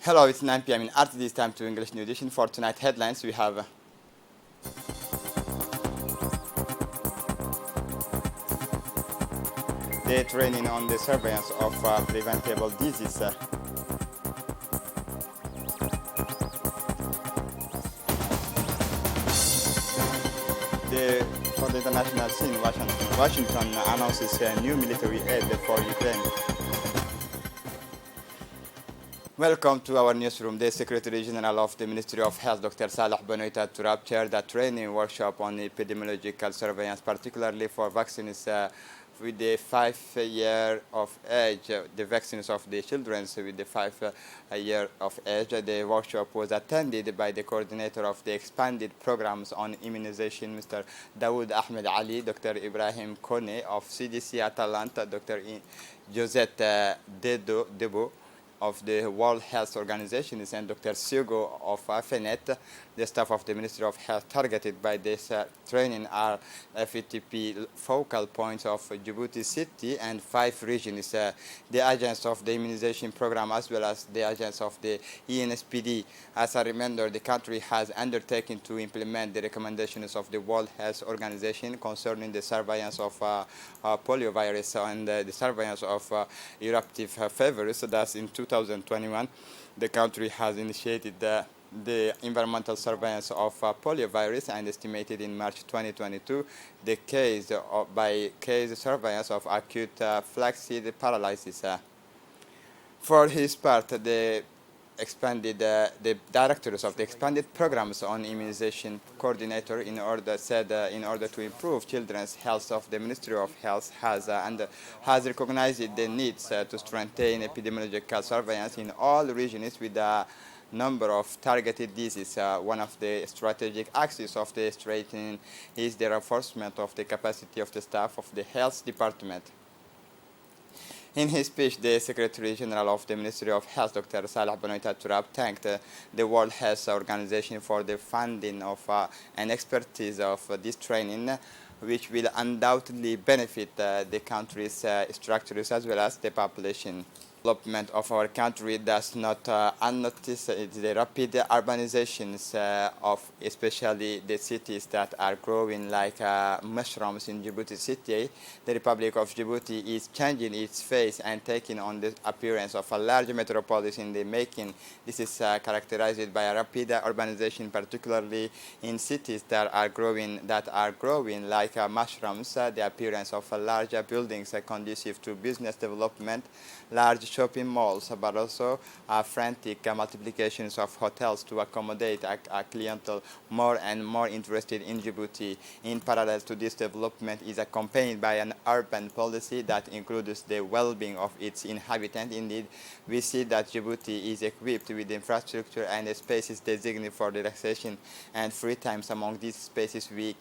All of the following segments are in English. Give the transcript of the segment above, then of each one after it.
Hello, it's 9 p.m. in RTD's time to English New Edition. For tonight headlines, we have the training on the surveillance of preventable disease. For the international scene, Washington announces new military aid for Ukraine. Welcome to our newsroom. The Secretary General of the Ministry of Health, Dr. Saleh Benoita Turab, chaired a training workshop on epidemiological surveillance, particularly for vaccines with the 5 year of age, the vaccines of the children with the 5 year of age. The workshop was attended by the coordinator of the expanded programs on immunization, Mr. Dawood Ahmed Ali, Dr. Ibrahim Kone of CDC Atalanta, Dr. Josette Debo of the World Health Organization, and Dr. Sugo of AFENET. The staff of the Ministry of Health targeted by this training are FETP focal points of Djibouti city and 5 regions. The agents of the immunization program as well as the agents of the ENSPD. As a reminder, the country has undertaken to implement the recommendations of the World Health Organization concerning the surveillance of poliovirus and the surveillance of eruptive fevers. Thus, in 2021, the country has initiated the environmental surveillance of poliovirus and estimated in March 2022 the case by case surveillance of acute flaccid paralysis. For his part, the directors of the expanded programs on immunization coordinator in order to improve children's health of the Ministry of Health has recognized the needs to strengthen epidemiological surveillance in all regions with a number of targeted diseases. One of the strategic axes of the strengthening is the reinforcement of the capacity of the staff of the health department. In his speech, the Secretary General of the Ministry of Health, Dr. Saleh Benoita Turab, thanked the World Health Organization for the funding of and expertise of this training, which will undoubtedly benefit the country's structures as well as the population. Development of our country does not unnotice the rapid urbanizations of especially the cities that are growing like mushrooms in Djibouti city. The Republic of Djibouti is changing its face and taking on the appearance of a large metropolis in the making. This is characterized by a rapid urbanization, particularly in cities that are growing like mushrooms. The appearance of larger buildings conducive to business development, large shopping malls, but also frantic multiplications of hotels to accommodate a clientele more and more interested in Djibouti. In parallel to this development is accompanied by an urban policy that includes the well-being of its inhabitants. Indeed, we see that Djibouti is equipped with infrastructure and spaces designated for relaxation and free times. Among these spaces, we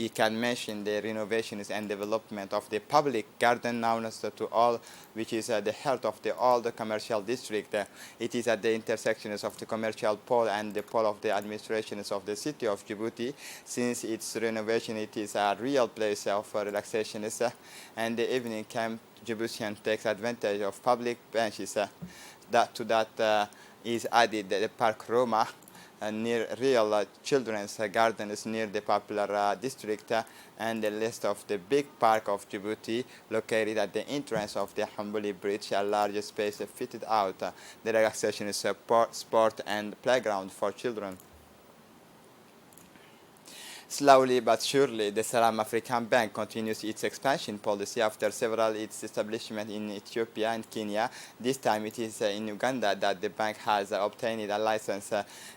can mention the renovations and development of the public garden known to all, which is the heart of all the commercial district. It is at the intersections of the commercial pole and the pole of the administrations of the city of Djibouti. Since its renovation, it is a real place of relaxation, and the evening camp Djiboutian takes advantage of public benches. That is added the Park Roma, near real children's gardens near the popular district, and the list of the big park of Djibouti located at the entrance of the Hambuli Bridge, a large space fitted out. The relaxation is sport and playground for children. Slowly but surely, the Salam African Bank continues its expansion policy after several its establishment in Ethiopia and Kenya. This time it is in Uganda that the bank has obtained a license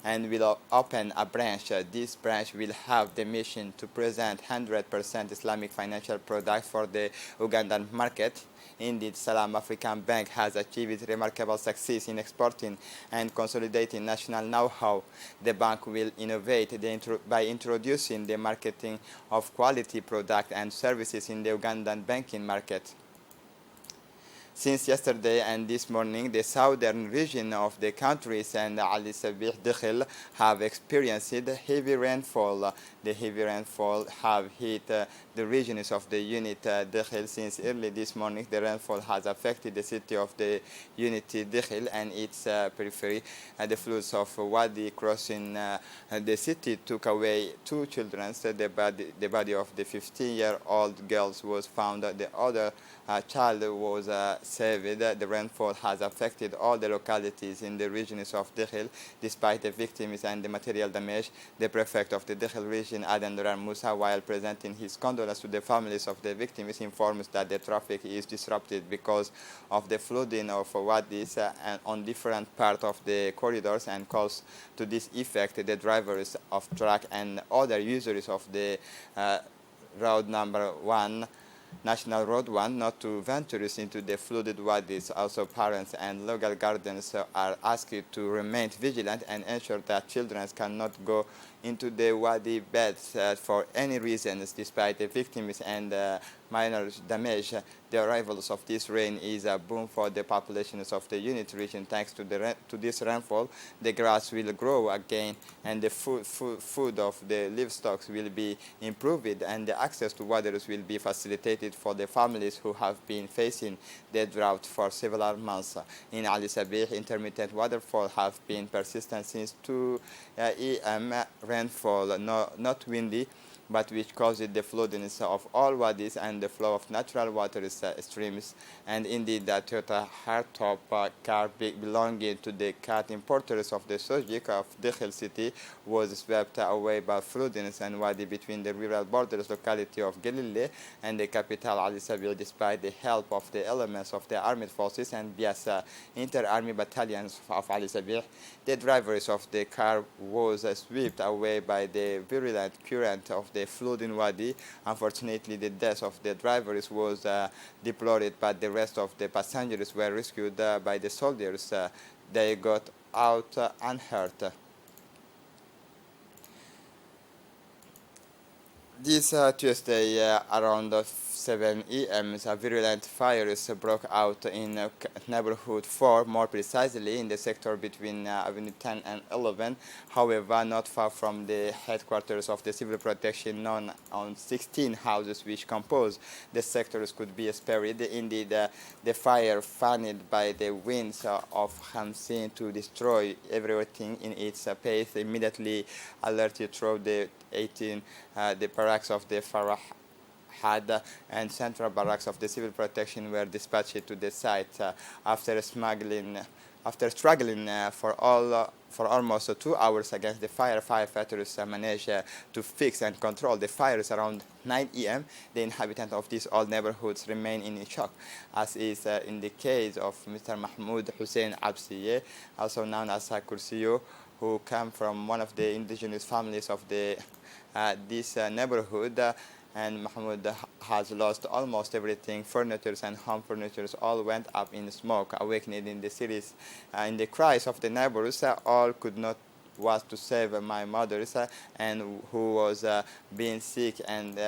and will open a branch. This branch will have the mission to present 100% Islamic financial products for the Ugandan market. Indeed, Salam African Bank has achieved remarkable success in exporting and consolidating national know-how. The bank will innovate by introducing the marketing of quality products and services in the Ugandan banking market. Since yesterday and this morning, the southern region of the countries and Ali Sabih Dikhil have experienced heavy rainfall. The heavy rainfall have hit the regions of the unit Dakhil. Since early this morning, the rainfall has affected the city of the unit Dakhil and its periphery. The floods of Wadi crossing the city took away two children. So the body of the 15-year-old girl was found. The other child was saved. The rainfall has affected all the localities in the regions of Dakhil. Despite the victims and the material damage, the prefect of the Dakhil region, Adan Duran Musa, while presenting his condolences to the families of the victims, informs that the traffic is disrupted because of the flooding of wadis and on different parts of the corridors, and calls to this effect the drivers of truck and other users of the road number 1, National Road 1, not to venture into the flooded wadis. Also, parents and local guardians are asked to remain vigilant and ensure that children cannot go into the wadi beds for any reasons. Despite the victims and minor damage, the arrivals of this rain is a boon for the populations of the unit region. Thanks to this rainfall, the grass will grow again, and the food of the livestock will be improved, and the access to waters will be facilitated for the families who have been facing the drought for several months. In Ali Sabih, intermittent waterfall have been persistent since 2 a.m. Rainfall, not windy, but which caused the floodings of all wadis and the flow of natural water streams. And indeed, the Toyota hardtop car belonging to the cat importers of the Sojik of Dakhil city was swept away by floodings and wadi between the rural borders locality of Galilei and the capital Ali Sabil. Despite the help of the elements of the armed forces and BS inter-army battalions of Ali Sabil, the drivers of the car was swept away by the virulent current of the flooding wadi. Unfortunately, the death of the drivers was deplored, but the rest of the passengers were rescued by the soldiers. They got out unhurt. This Tuesday, around 7 a.m., a virulent fires broke out in neighborhood 4, more precisely in the sector between Avenue 10 and 11. However, not far from the headquarters of the civil protection, known on 16 houses which compose the sectors could be spared. Indeed, the fire, fanned by the winds of Hamsin to destroy everything in its path, immediately alerted through the the barracks of the Farah had and central barracks of the civil protection were dispatched to the site. After struggling for almost 2 hours against the fire, firefighters managed to fix and control the fires around 9 a.m. The inhabitants of these old neighborhoods remain in shock, as is in the case of Mr. Mahmoud Hussein Absiye, also known as Kursiyo, who came from one of the indigenous families of this neighborhood. And Mahmoud has lost almost everything. Furniture and home furniture all went up in smoke, awakening in the cities. In the cries of the neighbors, all could not was to save my mother, and who was being sick and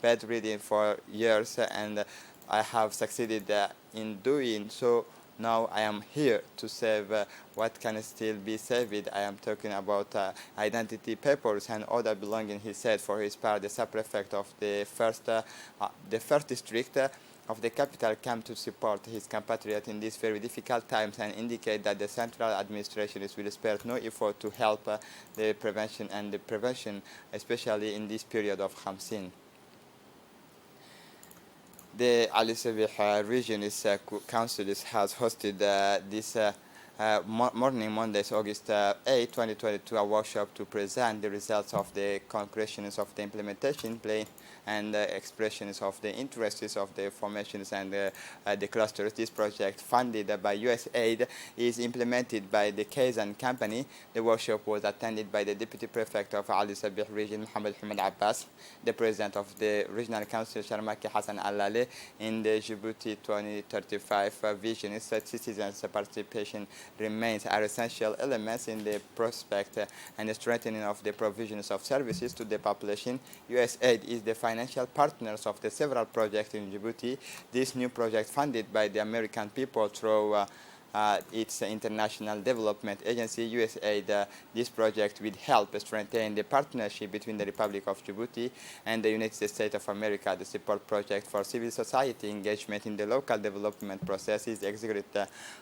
bedridden for years, and I have succeeded in doing so. Now I am here to save what can still be saved. I am talking about identity papers and other belongings, he said. For his part, the sub-prefect of the first district of the capital came to support his compatriot in these very difficult times and indicate that the central administration will spare no effort to help the prevention, especially in this period of Hamsin. The Ali Sabih region council has hosted this morning, Monday, August 8, 2022, a workshop to present the results of the concretions of the implementation plan and expressions of the interests of the formations and the clusters. This project, funded by USAID, is implemented by the Kazan company. The workshop was attended by the Deputy Prefect of Ali Sabih region, Mohammed Hamad Abbas, the President of the Regional Council, Sharmaki Hassan Alale. In the Djibouti 2035 vision, citizens' participation remains are essential elements in the prospect and the strengthening of the provisions of services to the population. USAID is the financial partners of the several projects in Djibouti. This new project, funded by the American people through its international development agency, USAID. This project will help strengthen the partnership between the Republic of Djibouti and the United States of America. The support project for civil society engagement in the local development process is executed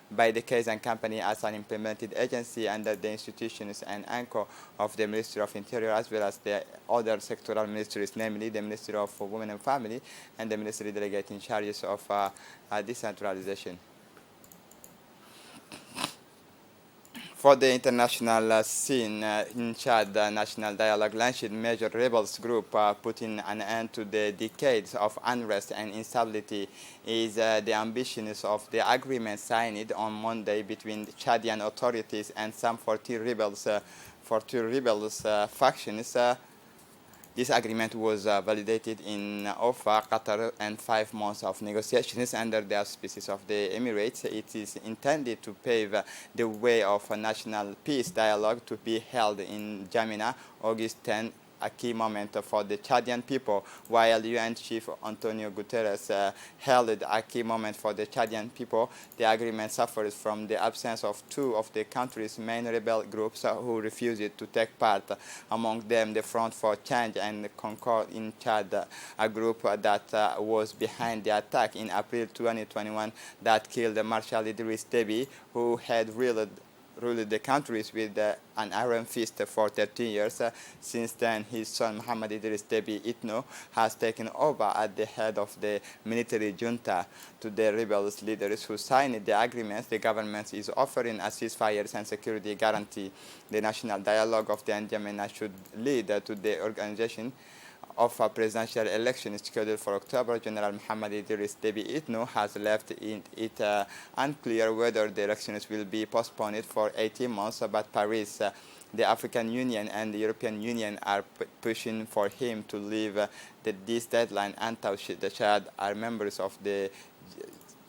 by the Case and Company as an implemented agency under the institutions and anchor of the Ministry of Interior, as well as the other sectoral ministries, namely the Ministry of Women and Family and the Ministry delegate in charge of decentralization. For the international scene in Chad, the National Dialogue launched major rebels group putting an end to the decades of unrest and instability is the ambitions of the agreement signed on Monday between the Chadian authorities and some 40 rebels factions. This agreement was validated in OFA, Qatar, and 5 months of negotiations under the auspices of the Emirates. It is intended to pave the way of a national peace dialogue to be held in Jamina, August 10, a key moment for the Chadian people, while UN Chief Antonio Guterres held a key moment for the Chadian people. The agreement suffers from the absence of 2 of the country's main rebel groups who refused to take part, among them the Front for Change and Concord in Chad, a group that was behind the attack in April 2021 that killed Marshal Idriss Deby, who had ruled the countries with an iron fist for 13 years. Since then, his son Mohammed Idris Deby Itno has taken over at the head of the military junta. To the rebels leaders who signed the agreement, the government is offering a ceasefire and security guarantee. The national dialogue of the N'Djamena should lead to the organization of a presidential election scheduled for October. General Mohammed Idris Deby Itno has left it unclear whether the elections will be postponed for 18 months, but Paris, the African Union, and the European Union are pushing for him to leave this deadline until the Chad are members of the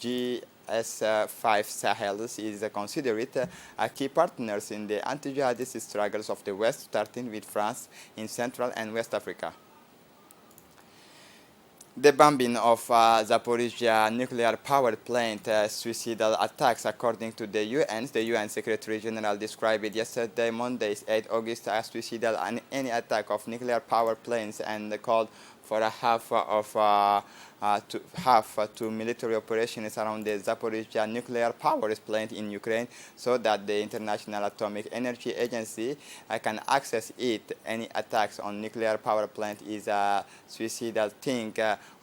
GS5 Sahel is considered a key partners in the anti-jihadist struggles of the West, starting with France in Central and West Africa. The bombing of Zaporizhia nuclear power plant suicidal attacks, according to the UN. The UN Secretary General described it yesterday, Monday, 8 August, as suicidal and any attack of nuclear power plants, and called for a half to military operations around the Zaporizhia nuclear power plant in Ukraine, so that the International Atomic Energy Agency can access it. Any attacks on nuclear power plant is a suicidal thing,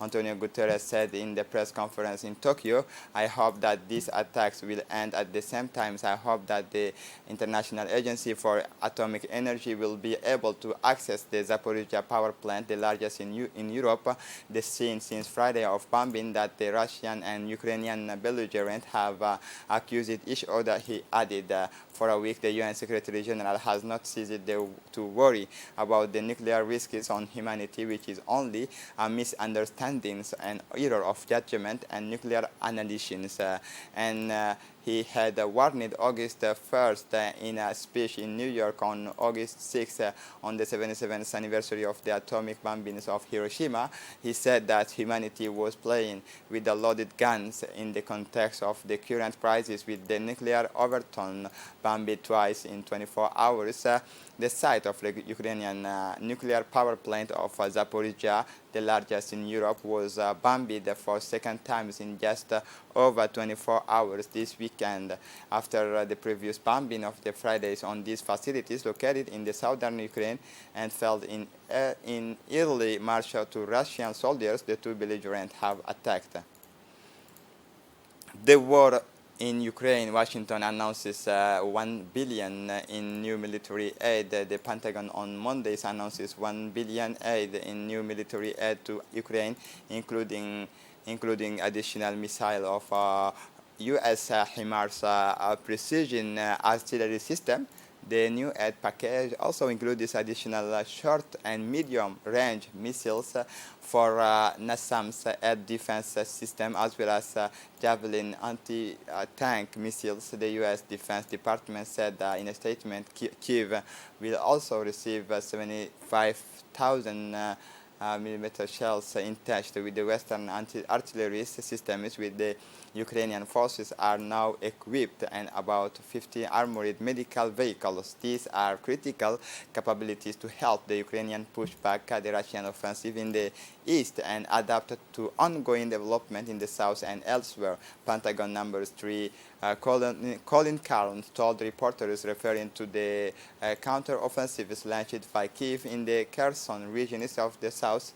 Antonio Guterres said in the press conference in Tokyo. I hope that these attacks will end. At the same time, I hope that the International Agency for Atomic Energy will be able to access the Zaporizhia power plant, the largest in Europe. The scene since Friday of bombing that the Russian and Ukrainian belligerents have accused each other, he added. For a week, the UN Secretary General has not ceased to worry about the nuclear risks on humanity, which is only a misunderstanding and error of judgment and nuclear analysis. He had warned August 1st in a speech in New York on August 6th on the 77th anniversary of the atomic bombings of Hiroshima. He said that humanity was playing with the loaded guns in the context of the current crisis with the nuclear overton bombed twice in 24 hours. The site of the Ukrainian nuclear power plant of Zaporizhia, the largest in Europe, was bombed for second time in just over 24 hours this weekend, after the previous bombing of the Fridays on these facilities located in the southern Ukraine and fell in early March to Russian soldiers. The two belligerents have attacked. The war in Ukraine, Washington announces $1 billion in new military aid. The Pentagon on Mondays announces $1 billion aid in new military aid to Ukraine, including additional missile of U.S. HIMARS precision artillery system. The new aid package also includes additional short and medium-range missiles for NASAM's air defense system, as well as Javelin anti-tank missiles. The U.S. Defense Department said in a statement Kyiv will also receive 75,000 millimeter shells attached with the Western artillery systems with the Ukrainian forces are now equipped and about 50 armored medical vehicles. These are critical capabilities to help the Ukrainian push back the Russian offensive in the east and adapt to ongoing development in the south and elsewhere. Pentagon number 3 Colin Carlin told reporters referring to the counter-offensives launched by Kiev in the Kherson region of the south.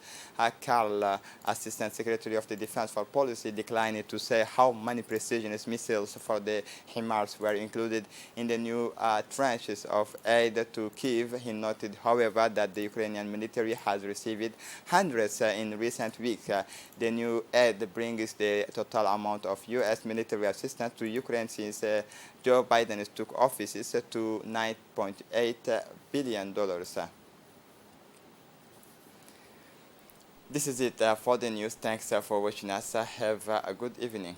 Karl, Assistant Secretary of the Defense for Policy, declined to say how many precision missiles for the HIMARS were included in the new tranches of aid to Kiev. He noted, however, that the Ukrainian military has received hundreds in recent weeks. The new aid brings the total amount of U.S. military assistance to Ukraine since Joe Biden took office to $9.8 billion. This is it for the news. Thanks for watching us. Have a good evening.